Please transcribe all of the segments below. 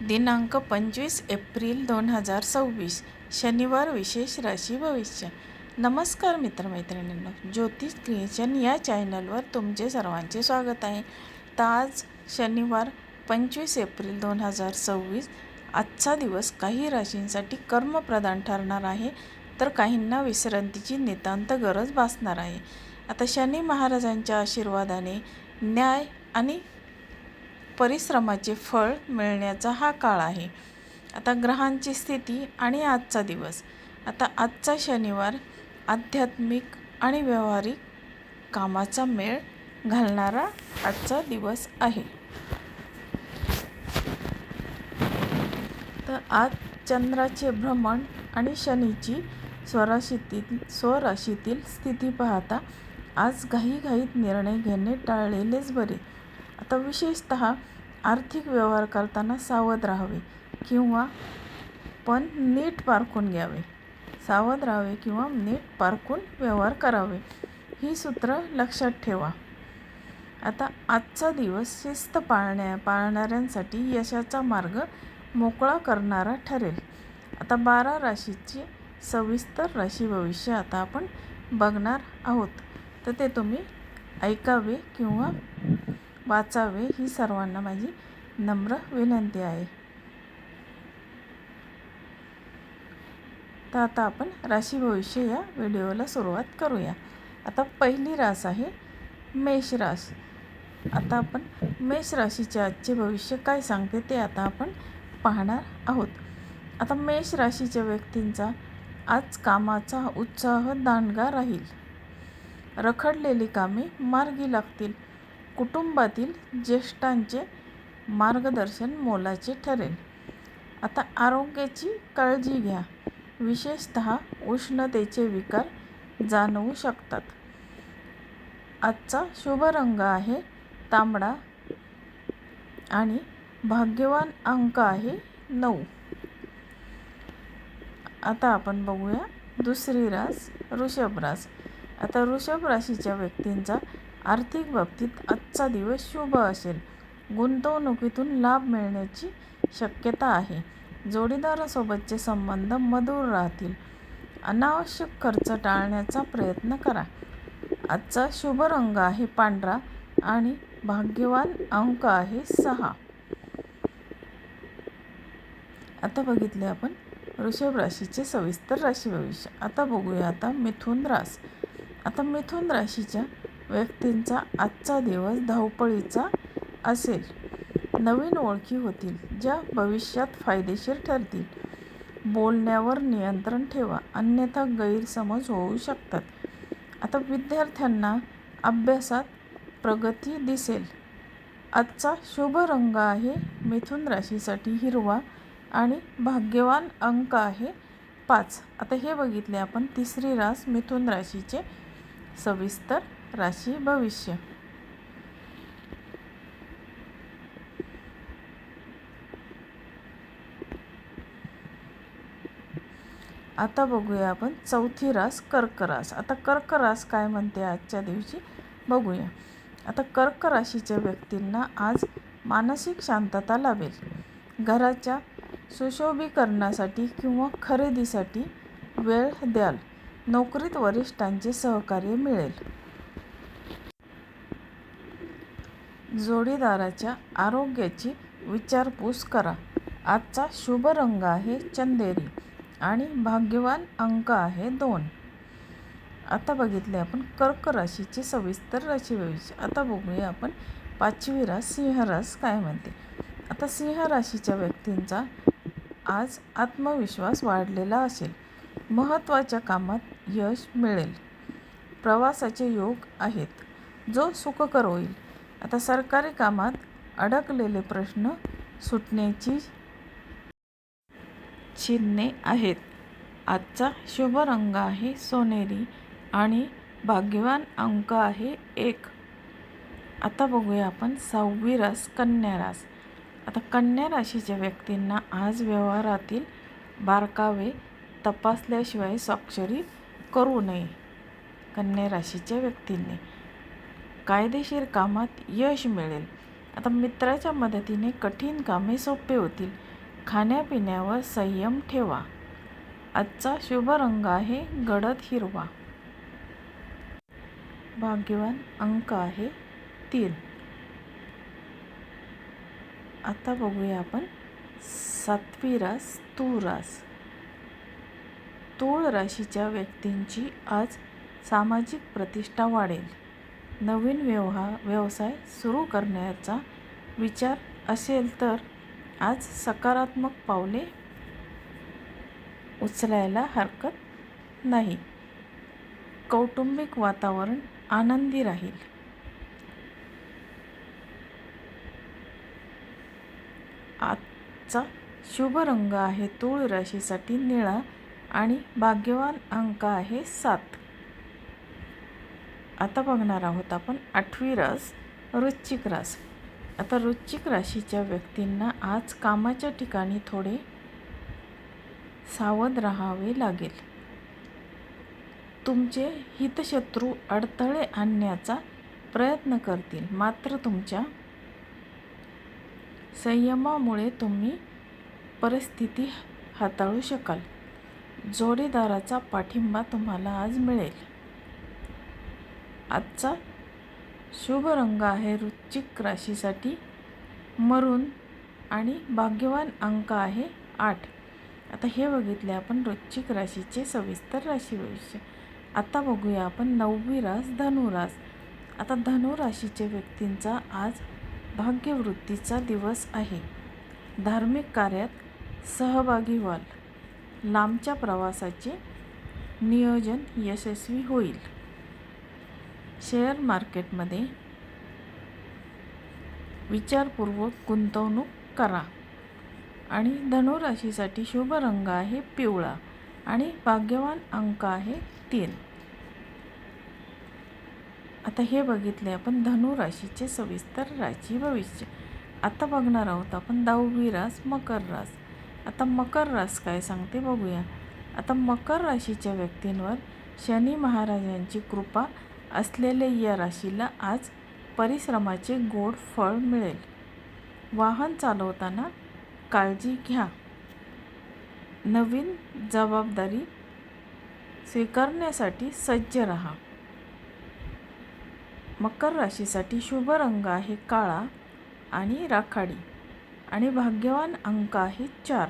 दिनांक 25 एप्रिल 2026 शनिवार. विशेष राशी भविष्य. नमस्कार मित्रमैत्रिणींनो, ज्योतिष क्रिएशन या चॅनलवर तुमचे सर्वांचे स्वागत आहे. तर आज शनिवार 25 एप्रिल 2026 आजचा दिवस काही राशींसाठी कर्मप्रधान ठरणार आहे, तर काहींना विश्रांतीची नितांत गरज भासणार आहे. आता शनी महाराजांच्या आशीर्वादाने न्याय आणि परिश्रमाचे फळ मिळण्याचा हा काळ आहे. आता ग्रहांची स्थिती आणि आजचा दिवस. आता आजचा शनिवार आध्यात्मिक आणि व्यावहारिक कामाचा मेळ घालणारा आजचा दिवस आहे. तर आज चंद्राचे भ्रमण आणि शनीची स्वराशीतील स्थिती पाहता आज घाईघाईत निर्णय घेणे टाळलेलेच बरे. आता विशेषतः आर्थिक व्यवहार करताना सावध राहावे किंवा नीट पारखून व्यवहार करावे, ही सूत्र लक्षात ठेवा. आता आजचा दिवस शिस्त पाळणाऱ्यांसाठी यशाचा मार्ग मोकळा करणारा ठरेल. आता 12 राशीचे सविस्तर राशी भविष्य आता आपण बघणार आहोत, तर ते तुम्ही ऐकावे किंवा वाचावे ही सर्वांना माझी नम्र विनंती आहे. तर आता आपण राशी भविष्य या व्हिडिओला सुरुवात करूया. आता पहिली रास आहे मेष रास. आता आपण मेष राशीचे आजचे भविष्य काय सांगते ते आता आपण पाहणार आहोत. आता मेष राशीच्या व्यक्तींचा आज कामाचा उत्साह दांडगा राहील. रखडलेली कामे मार्गी लागतील. कुटुंबातील ज्येष्ठांचे मार्गदर्शन मोलाचे ठरेल. आता आरोग्याची काळजी घ्या. विशेषतः उष्णतेचे विकार जाणवू शकतात. आजचा शुभ रंग आहे तांबडा आणि भाग्यवान अंक आहे 9. आता आपण बघूया दुसरी रास वृषभ रास. आता वृषभ राशीच्या व्यक्तींचा आर्थिक बाबतीत आजचा दिवस शुभ असेल. गुंतवणुकीतून लाभ मिळण्याची शक्यता आहे. जोडीदारासोबतचे संबंध मधुर राहतील. अनावश्यक खर्च टाळण्याचा प्रयत्न करा. आजचा शुभ रंग आहे पांढरा आणि भाग्यवान अंक आहे 6. आता बघितले आपण वृषभ राशीचे सविस्तर राशी भविष्य. आता बघूया आता मिथुन रास. आता मिथुन राशीच्या व्यक्तींचा आजचा दिवस धावपळीचा असेल. नवीन ओळखी होतील ज्या भविष्यात फायदेशीर ठरतील. बोलण्यावर नियंत्रण ठेवा, अन्यथा गैरसमज होऊ शकतात. आता विद्यार्थ्यांना अभ्यासात प्रगती दिसेल. आजचा शुभ रंग आहे मिथुन राशीसाठी हिरवा आणि भाग्यवान अंक आहे 5. आता हे बघितले आपण तिसरी रास मिथुन राशीचे सविस्तर राशी भविष्य. आता बघूया आपण चौथी रास कर्क रास. आता कर्क रास काय म्हणते आजच्या दिवशी बघूया. आता कर्क राशीच्या व्यक्तींना आज मानसिक शांतता लाभेल. घराच्या सुशोभीकरणासाठी किंवा खरेदीसाठी वेळ द्याल. नोकरीत वरिष्ठांचे सहकार्य मिळेल. जोडीदाराच्या आरोग्याची विचारपूस करा. आजचा शुभ रंग आहे चंदेरी आणि भाग्यवान अंक आहे 2. आता बघितले आपण कर्क राशीचे सविस्तर राशी भविष्य. आता बघूया आपण पाचवी रास सिंह रास काय म्हणते. आता सिंह राशीच्या व्यक्तींचा आज आत्मविश्वास वाढलेला असेल. महत्त्वाच्या कामात यश मिळेल. प्रवासाचे योग आहेत जो सुखकर होईल. आता सरकारी कामात अडकलेले प्रश्न सुटण्याची चिन्हे आहेत. आजचा शुभ रंग आहे सोनेरी आणि भाग्यवान अंक आहे 1. आता बघूया आपण 6वी रास कन्या रास. आता कन्या राशीच्या व्यक्तींना आज व्यवहारातील बारकावे तपासल्याशिवाय स्वाक्षरी करू नये. कन्या राशीच्या व्यक्तींनी कायदेशीर कामात यश मिळेल. आता मित्राच्या मदतीने कठीण कामे सोपे होतील. खाण्यापिण्यावर संयम ठेवा. आजचा शुभ रंग आहे गडद हिरवा. भाग्यवान अंक आहे 3. आता बघूया आपण 7वी रास तूळ रास. तूळ राशीच्या व्यक्तींची आज सामाजिक प्रतिष्ठा वाढेल. नवीन व्यवसाय सुरू करण्याचा विचार असेल तर आज सकारात्मक पावले उचलायला हरकत नाही. कौटुंबिक वातावरण आनंदी राहील. आजचा शुभ रंग आहे तूळ राशीसाठी निळा आणि भाग्यवान अंक आहे 7. आता बघणार आहोत आपण 8वी रास वृश्चिक रास. आता वृश्चिक राशीच्या व्यक्तींना आज कामाच्या ठिकाणी थोडे सावध राहावे लागेल. तुमचे हितशत्रू अडथळे आणण्याचा प्रयत्न करतील, मात्र तुमच्या संयमामुळे तुम्ही परिस्थिती हाताळू शकाल. जोडीदाराचा पाठिंबा तुम्हाला आज मिळेल. आजचा शुभ रंग आहे वृश्चिक राशीसाठी मरून आणि भाग्यवान अंक आहे 8. आता हे बघितले आपण वृश्चिक राशीचे सविस्तर राशी भविष्य. आता बघूया आपण 9वी रास धनुरास. आता धनु राशीच्या व्यक्तींचा आज भाग्यवृद्धीचा दिवस आहे. धार्मिक कार्यात सहभागी व्हाल. लांबच्या प्रवासाचे नियोजन यशस्वी होईल. शेअर मार्केटमध्ये विचारपूर्वक गुंतवणूक करा. आणि धनुराशीसाठी शुभ रंग आहे पिवळा आणि भाग्यवान अंक आहे 3. आता हे बघितले आपण धनु राशीचे सविस्तर राशी भविष्य. आता बघणार आहोत आपण 10वी रास मकर रास. आता मकर रास काय सांगते बघूया. आता मकर राशीच्या व्यक्तींवर शनी महाराजांची कृपा असलेल्या या राशीला आज परिश्रमाचे गोड फळ मिळेल. वाहन चालवताना काळजी घ्या. नवीन जबाबदारी स्वीकारण्यासाठी सज्ज राहा. मकर राशीसाठी शुभ रंग आहे काळा आणि राखाडी आणि भाग्यवान अंक आहे 4.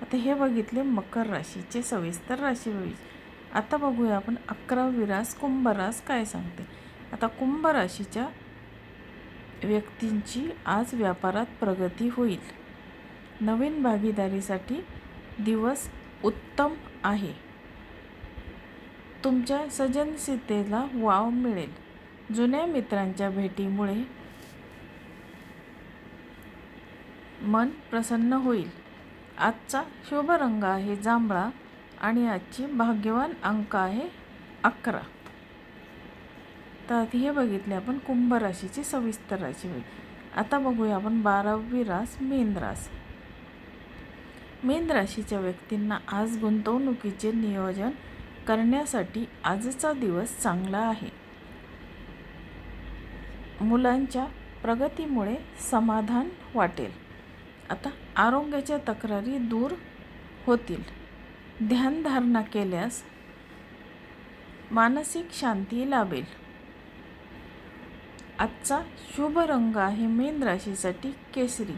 आता हे बघितले मकर राशीचे सविस्तर राशी भविष्य. आता बघूया आपण 11वी रास कुंभ रास काय सांगते. आता कुंभ राशीच्या व्यक्तींची आज व्यापारात प्रगती होईल. नवीन भागीदारीसाठी दिवस उत्तम आहे. तुमच्या सृजनशीलतेला वाव मिळेल. जुन्या मित्रांच्या भेटीमुळे मन प्रसन्न होईल. आजचा शुभ रंग आहे जांभळा आणि आजची भाग्यवान अंक आहे 11. तर हे बघितले आपण कुंभ राशीची सविस्तर राशी होईल. आता बघूया आपण 12वी रास मीन रास. मीन राशीच्या व्यक्तींना आज गुंतवणुकीचे नियोजन करण्यासाठी आजचा दिवस चांगला आहे. मुलांच्या प्रगतीमुळे समाधान वाटेल. आता आरोग्याच्या तक्रारी दूर होतील. ध्यानधारणा केल्यास मानसिक शांती लाभेल. आजचा शुभ रंग आहे मीन राशीसाठी केसरी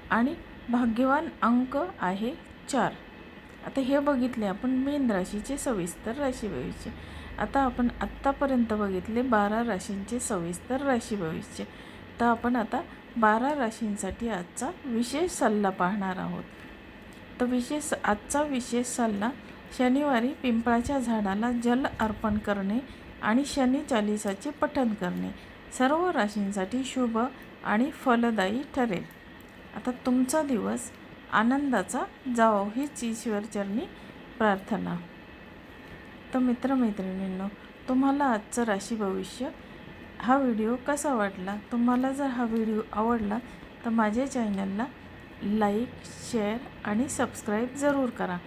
आणि भाग्यवान अंक आहे 4. आता हे बघितले आपण मीन राशीचे सविस्तर राशी भविष्य. आता आपण आत्तापर्यंत बघितले 12 राशींचे सविस्तर राशी भविष्य. तर आपण आता 12 राशींसाठी आजचा विशेष सल्ला पाहणार आहोत. तर आजचा विशेष सल्ला शनिवारी पिंपळाच्या झाडाला जल अर्पण करणे आणि शनी चालीसाचे पठण करणे सर्व राशींसाठी शुभ आणि फलदायी ठरेल. आता तुमचा दिवस आनंदाचा जावो हीच ईश्वरचरणी प्रार्थना. तर मित्रमैत्रिणींनो, तुम्हाला आजचं राशी भविष्य हा व्हिडिओ कसा वाटला. तुम्हाला जर हा व्हिडिओ आवडला तर माझ्या चॅनलला लाईक, शेअर आणि सबस्क्राईब जरूर करा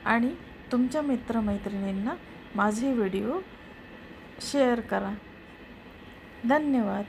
आणि तुमच्या मित्रमैत्रिणींना माझे व्हिडिओ शेअर करा. धन्यवाद.